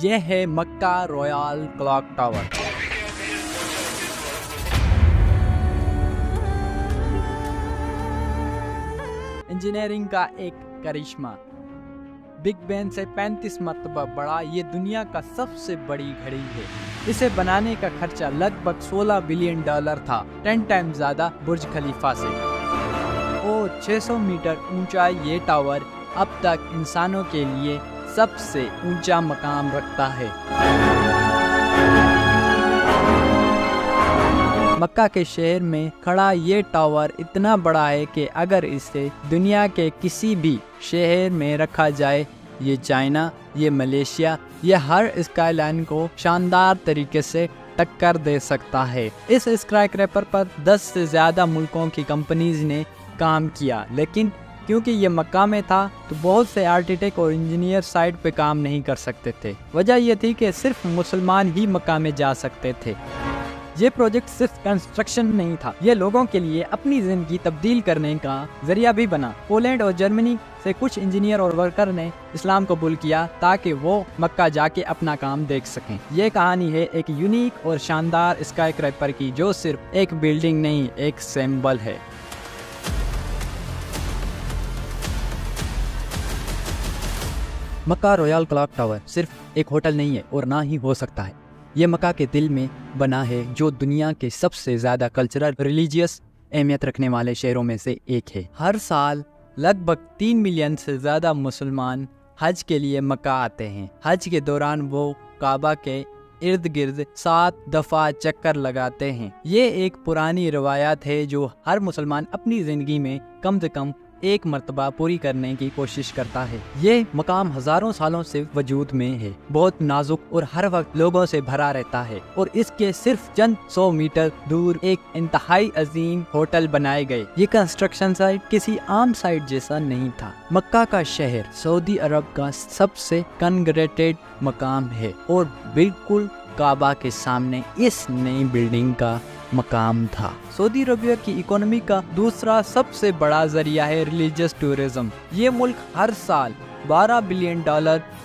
یہ ہے مکہ royal clock tower. Engineering کا ایک کرشمہ، بگ بین سے 35 مرتبہ بڑا، یہ دنیا کا سب سے بڑی گھڑی ہے۔ اسے بنانے کا خرچہ لگ بھگ $16 بلین تھا، 10 ٹائم زیادہ برج خلیفہ سے، اور 600 میٹر اونچا یہ ٹاور اب تک انسانوں کے لیے سب سے اونچا مقام رکھتا ہے۔ مکہ کے شہر میں کھڑا یہ ٹاور اتنا بڑا ہے کہ اگر اسے دنیا کے کسی بھی شہر میں رکھا جائے، یہ چائنا، یہ ملیشیا، یہ ہر اسکائی لائن کو شاندار طریقے سے ٹکر دے سکتا ہے۔ اس اسکائی کریپر پر 10 سے زیادہ ملکوں کی کمپنیز نے کام کیا، لیکن کیونکہ یہ مکہ میں تھا تو بہت سے آرکیٹیکٹ اور انجینئر سائٹ پہ کام نہیں کر سکتے تھے۔ وجہ یہ تھی کہ صرف مسلمان ہی مکہ میں جا سکتے تھے۔ یہ پروجیکٹ صرف کنسٹرکشن نہیں تھا، یہ لوگوں کے لیے اپنی زندگی تبدیل کرنے کا ذریعہ بھی بنا۔ پولینڈ اور جرمنی سے کچھ انجینئر اور ورکر نے اسلام قبول کیا تاکہ وہ مکہ جا کے اپنا کام دیکھ سکیں۔ یہ کہانی ہے ایک یونیک اور شاندار اسکائی کریپر کی، جو صرف ایک بلڈنگ نہیں، ایک سمبل ہے۔ مکہ رویال کلاک ٹاور صرف ایک ہوٹل نہیں ہے اور نہ ہی ہو سکتا ہے۔ یہ مکہ کے دل میں بنا ہے، جو دنیا کے سب سے زیادہ کلچرل ریلیجیس اہمیت رکھنے والے شہروں میں سے ایک ہے۔ ہر سال لگ بھگ 3 ملین سے زیادہ مسلمان حج کے لیے مکہ آتے ہیں۔ حج کے دوران وہ کعبہ کے ارد گرد 7 دفعہ چکر لگاتے ہیں۔ یہ ایک پرانی روایت ہے جو ہر مسلمان اپنی زندگی میں کم سے کم ایک مرتبہ پوری کرنے کی کوشش کرتا ہے۔ یہ مقام ہزاروں سالوں سے وجود میں ہے، بہت نازک اور ہر وقت لوگوں سے بھرا رہتا ہے، اور اس کے صرف چند 100 میٹر دور ایک انتہائی عظیم ہوٹل بنائے گئے۔ یہ کنسٹرکشن سائٹ کسی عام سائٹ جیسا نہیں تھا۔ مکہ کا شہر سعودی عرب کا سب سے کنگریٹڈ مقام ہے، اور بالکل کعبہ کے سامنے اس نئی بلڈنگ کا مقام تھا۔ سعودی عربیہ کی اکانومی کا دوسرا سب سے بڑا ذریعہ ہے ریلیجیس ٹورزم۔ یہ ملک ہر سال $12 بلین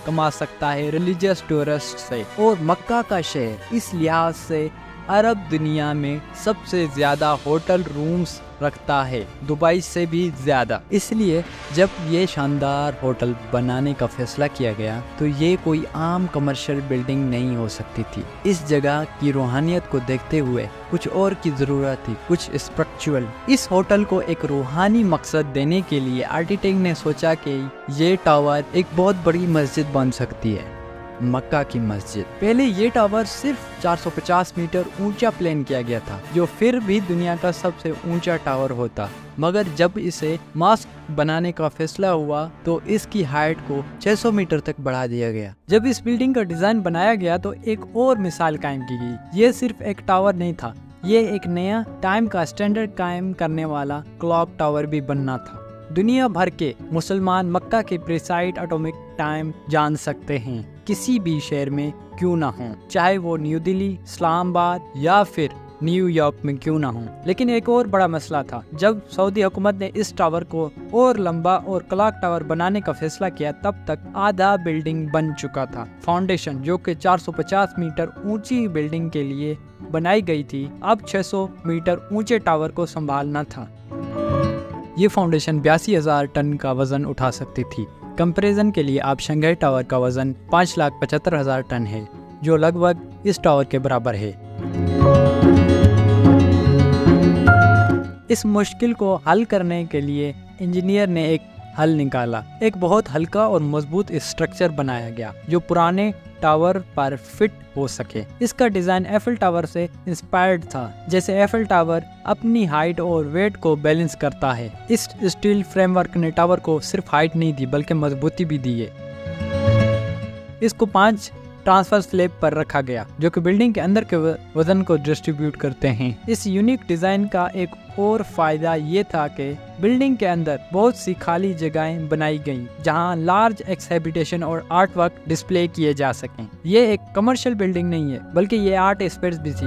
کما سکتا ہے ریلیجیس ٹورسٹ سے، اور مکہ کا شہر اس لحاظ سے عرب دنیا میں سب سے زیادہ ہوٹل رومز رکھتا ہے، دبئی سے بھی زیادہ۔ اس لیے جب یہ شاندار ہوٹل بنانے کا فیصلہ کیا گیا تو یہ کوئی عام کمرشل بلڈنگ نہیں ہو سکتی تھی۔ اس جگہ کی روحانیت کو دیکھتے ہوئے کچھ اور کی ضرورت تھی، کچھ اسپرچول۔ اس ہوٹل کو ایک روحانی مقصد دینے کے لیے آرکیٹیکٹ نے سوچا کہ یہ ٹاور ایک بہت بڑی مسجد بن سکتی ہے، مکہ کی مسجد۔ پہلے یہ ٹاور صرف 450 میٹر اونچا پلان کیا گیا تھا، جو پھر بھی دنیا کا سب سے اونچا ٹاور ہوتا، مگر جب اسے ماسک بنانے کا فیصلہ ہوا تو اس کی ہائٹ کو 600 میٹر تک بڑھا دیا گیا۔ جب اس بلڈنگ کا ڈیزائن بنایا گیا تو ایک اور مثال قائم کی گئی۔ یہ صرف ایک ٹاور نہیں تھا، یہ ایک نیا ٹائم کا اسٹینڈرڈ قائم کرنے والا کلاک ٹاور بھی بننا تھا۔ دنیا بھر کے مسلمان مکہ کے پریسائز اٹامک ٹائم جان سکتے ہیں، کسی بھی شہر میں کیوں نہ ہوں، چاہے وہ نیو دلی، اسلام آباد یا پھر نیو یارک میں کیوں نہ ہوں۔ لیکن ایک اور بڑا مسئلہ تھا۔ جب سعودی حکومت نے اس ٹاور کو اور لمبا اور کلاک ٹاور بنانے کا فیصلہ کیا، تب تک آدھا بلڈنگ بن چکا تھا۔ فاؤنڈیشن، جو کہ 450 میٹر اونچی بلڈنگ کے لیے بنائی گئی تھی، اب 600 میٹر اونچے ٹاور کو سنبھالنا تھا۔ یہ فاؤنڈیشن 82,000 ٹن کا وزن اٹھا سکتی تھی۔ کمپیریزن کے لیے آپ شنگھائی ٹاور کا وزن 5,75,000 ٹن ہے، جو لگ بھگ اس ٹاور کے برابر ہے۔ اس مشکل کو حل کرنے کے لیے انجینئر نے ایک حل نکالا۔ ایک بہت ہلکا اور مضبوط اسٹرکچر بنایا گیا جو پرانے ٹاور پر فٹ ہو سکے۔ اس کا ڈیزائن ایفل ٹاور سے انسپائرڈ تھا، جیسے ایفل ٹاور اپنی ہائٹ اور ویٹ کو بیلنس کرتا ہے۔ اس اسٹیل فریم ورک نے ٹاور کو صرف ہائٹ نہیں دی بلکہ مضبوطی بھی دی ہے۔ اس کو 5 ٹرانسفر سلیب پر رکھا گیا جو کہ بلڈنگ کے اندر کے وزن کو ڈسٹریبیوٹ کرتے ہیں۔ اس یونیک ڈیزائن کا ایک اور فائدہ یہ تھا کہ بلڈنگ کے اندر بہت سی خالی جگہیں بنائی گئیں جہاں لارج ایکسہیبیٹیشن اور آرٹ ورک ڈسپلے کیے جا سکیں۔ یہ ایک کمرشل بلڈنگ نہیں ہے بلکہ یہ آرٹ اسپیس بھی تھی۔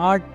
8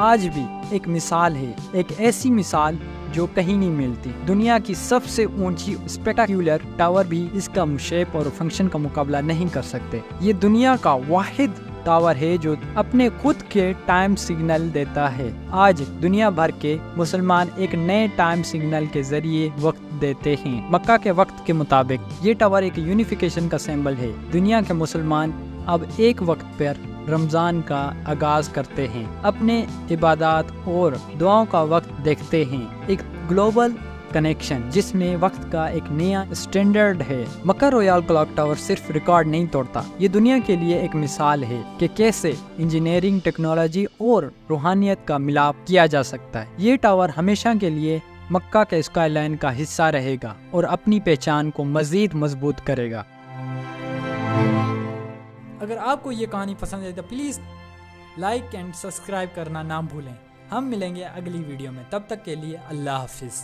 آج بھی ایک مثال ہے، ایک ایسی مثال جو کہیں نہیں ملتی۔ دنیا کی سب سے اونچی اسپیکٹیکولر ٹاور بھی اس کا شیپ اور فنکشن کا مقابلہ نہیں کر سکتے۔ یہ دنیا کا واحد ٹاور ہے جو اپنے خود کے ٹائم سگنل دیتا ہے۔ آج دنیا بھر کے مسلمان ایک نئے ٹائم سگنل کے ذریعے وقت دیتے ہیں، مکہ کے وقت کے مطابق۔ یہ ٹاور ایک یونیفیکیشن کا سمبل ہے۔ دنیا کے مسلمان اب ایک وقت پر رمضان کا آغاز کرتے ہیں، اپنے عبادات اور دعاؤں کا وقت دیکھتے ہیں، ایک گلوبل کنیکشن جس میں وقت کا ایک نیا اسٹینڈرڈ ہے۔ مکہ رویال کلاک ٹاور صرف ریکارڈ نہیں توڑتا، یہ دنیا کے لیے ایک مثال ہے کہ کیسے انجینئرنگ، ٹیکنالوجی اور روحانیت کا ملاپ کیا جا سکتا ہے۔ یہ ٹاور ہمیشہ کے لیے مکہ کے اسکائی لائن کا حصہ رہے گا اور اپنی پہچان کو مزید مضبوط کرے گا۔ اگر آپ کو یہ کہانی پسند ہے تو پلیز لائک اینڈ سبسکرائب کرنا نہ بھولیں۔ ہم ملیں گے اگلی ویڈیو میں، تب تک کے لیے اللہ حافظ۔